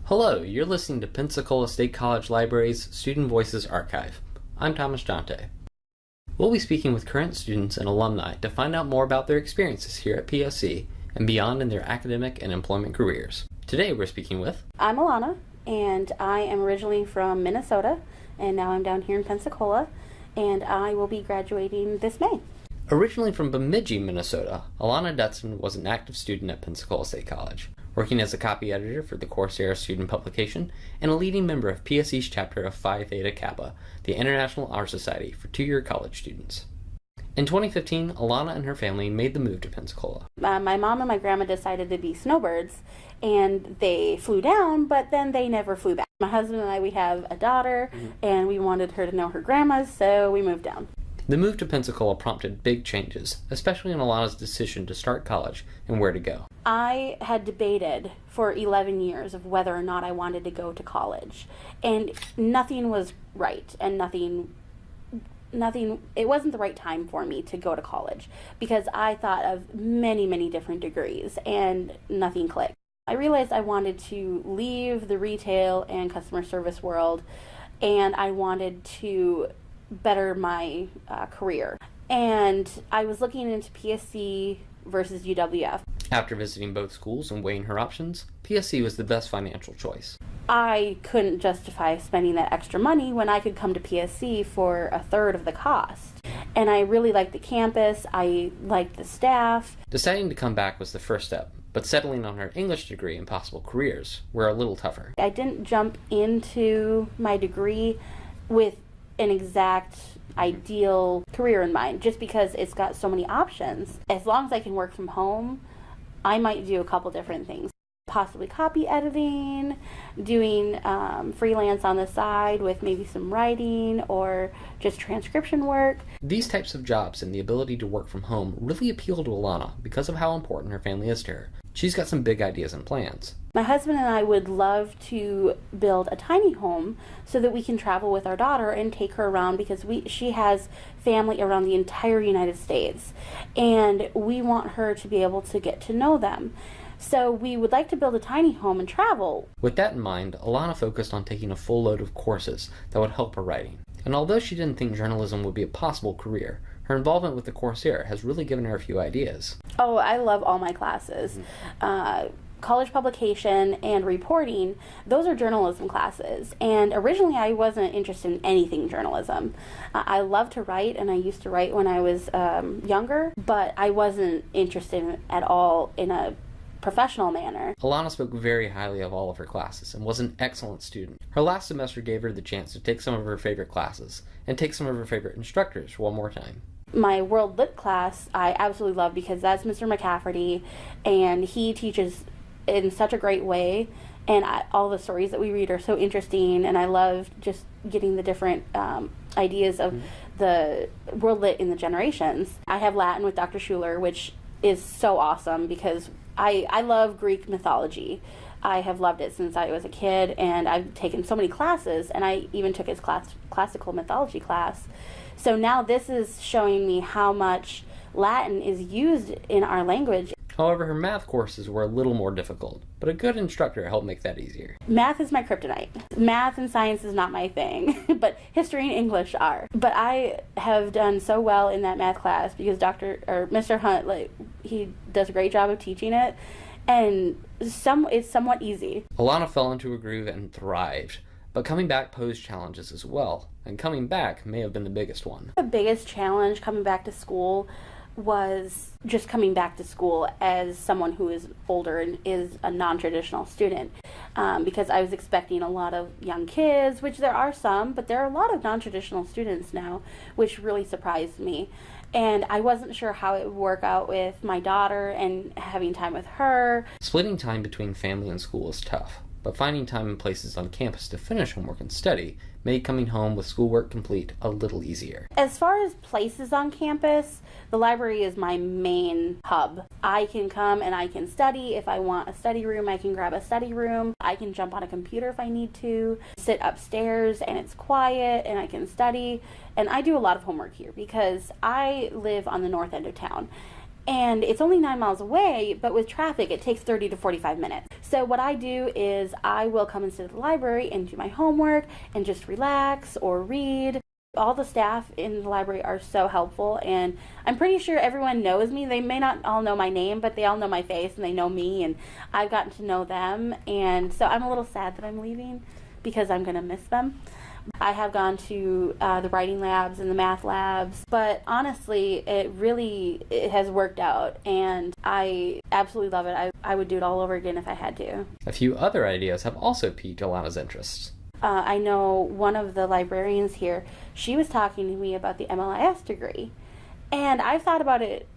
Hello, you're listening to Pensacola State College Library's Student Voices Archive. I'm Thomas Jonte. We'll be speaking with current students and alumni to find out more about their experiences here at PSC and beyond in their academic and employment careers. Today we're speaking with... I'm Alana, and I am originally from Minnesota, and now I'm down here in Pensacola, and I will be graduating this May. Originally from Bemidji, Minnesota, Alana Dutson was an active student at Pensacola State College, working as a copy editor for the Coursera student publication and a leading member of PSC's chapter of Phi Theta Kappa, the International Honor Society for two-year college students. In 2015, Alana and her family made the move to Pensacola. My mom and my grandma decided to be snowbirds, and they flew down, but then they never flew back. My husband and I, we have a daughter, and we wanted her to know her grandmas, so we moved down. The move to Pensacola prompted big changes, especially in Alana's decision to start college and where to go. I had debated for 11 years of whether or not I wanted to go to college, and nothing was right, and nothing, it wasn't the right time for me to go to college, because I thought of many different degrees, and nothing clicked. I realized I wanted to leave the retail and customer service world, and I wanted to better my career. And I was looking into PSC versus UWF. After visiting both schools and weighing her options, PSC was the best financial choice. I couldn't justify spending that extra money when I could come to PSC for a third of the cost. And I really liked the campus, I liked the staff. Deciding to come back was the first step, but settling on her English degree and possible careers were a little tougher. I didn't jump into my degree with an exact ideal career in mind, just because it's got so many options. As long as I can work from home, I might do a couple different things. Possibly copy editing, doing freelance on the side with maybe some writing or just transcription work. These types of jobs and the ability to work from home really appeal to Alana because of how important her family is to her. She's got some big ideas and plans. My husband and I would love to build a tiny home so that we can travel with our daughter and take her around, because she has family around the entire United States, and we want her to be able to get to know them. So we would like to build a tiny home and travel. With that in mind, Alana focused on taking a full load of courses that would help her writing. And although she didn't think journalism would be a possible career, her involvement with the Coursera has really given her a few ideas. Oh, I love all my classes. College publication and reporting, those are journalism classes. And originally I wasn't interested in anything journalism. I love to write, and I used to write when I was younger, but I wasn't interested at all in a professional manner. Alana spoke very highly of all of her classes and was an excellent student. Her last semester gave her the chance to take some of her favorite classes and take some of her favorite instructors one more time. My World Lit class I absolutely love, because that's Mr. McCafferty, and he teaches in such a great way, and all the stories that we read are so interesting, and I love just getting the different ideas of the World Lit in the generations. I have Latin with Dr. Schuler, which is so awesome because I love Greek mythology. I have loved it since I was a kid, and I've taken so many classes, and I even took his classical mythology class. So now this is showing me how much Latin is used in our language. However, her math courses were a little more difficult, but a good instructor helped make that easier. Math is my kryptonite. Math and science is not my thing, but history and English are. But I have done so well in that math class because Mr. Hunt, he does a great job of teaching it, and it's somewhat easy. Alana fell into a groove and thrived, but coming back posed challenges as well, and coming back may have been the biggest one. The biggest challenge coming back to school was just coming back to school as someone who is older and is a non-traditional student, because I was expecting a lot of young kids, which there are some, but there are a lot of non-traditional students now, which really surprised me. And I wasn't sure how it would work out with my daughter and having time with her. Splitting time between family and school is tough, but finding time and places on campus to finish homework and study made coming home with schoolwork complete a little easier. As far as places on campus, the library is my main hub. I can come and I can study. If I want a study room, I can grab a study room. I can jump on a computer if I need to, sit upstairs and it's quiet and I can study. And I do a lot of homework here because I live on the north end of town. And it's only 9 miles away, but with traffic, it takes 30 to 45 minutes. So what I do is I will come and sit at the library and do my homework and just relax or read. All the staff in the library are so helpful, and I'm pretty sure everyone knows me. They may not all know my name, but they all know my face and they know me, and I've gotten to know them. And so I'm a little sad that I'm leaving because I'm going to miss them. I have gone to the writing labs and the math labs, but honestly, it has worked out, and I absolutely love it. I would do it all over again if I had to. A few other ideas have also piqued Alana's interest. I know one of the librarians here, she was talking to me about the MLIS degree, and I've thought about it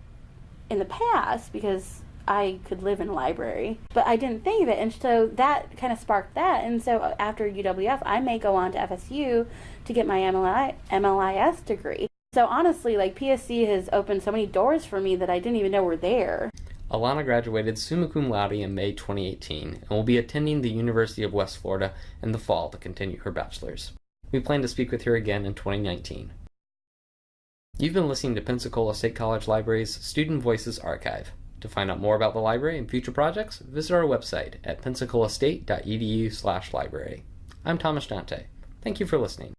in the past because I could live in a library, but I didn't think of it, and so that kind of sparked that. And so after UWF, I may go on to FSU to get my MLIS degree. So honestly, like, PSC has opened so many doors for me that I didn't even know were there. Alana graduated summa cum laude in May 2018 and will be attending the University of West Florida in the fall to continue her bachelor's. We plan to speak with her again in 2019. You've been listening to Pensacola State College Library's Student Voices Archive. To find out more about the library and future projects, visit our website at pensacolaState.edu/library. I'm Thomas Dante. Thank you for listening.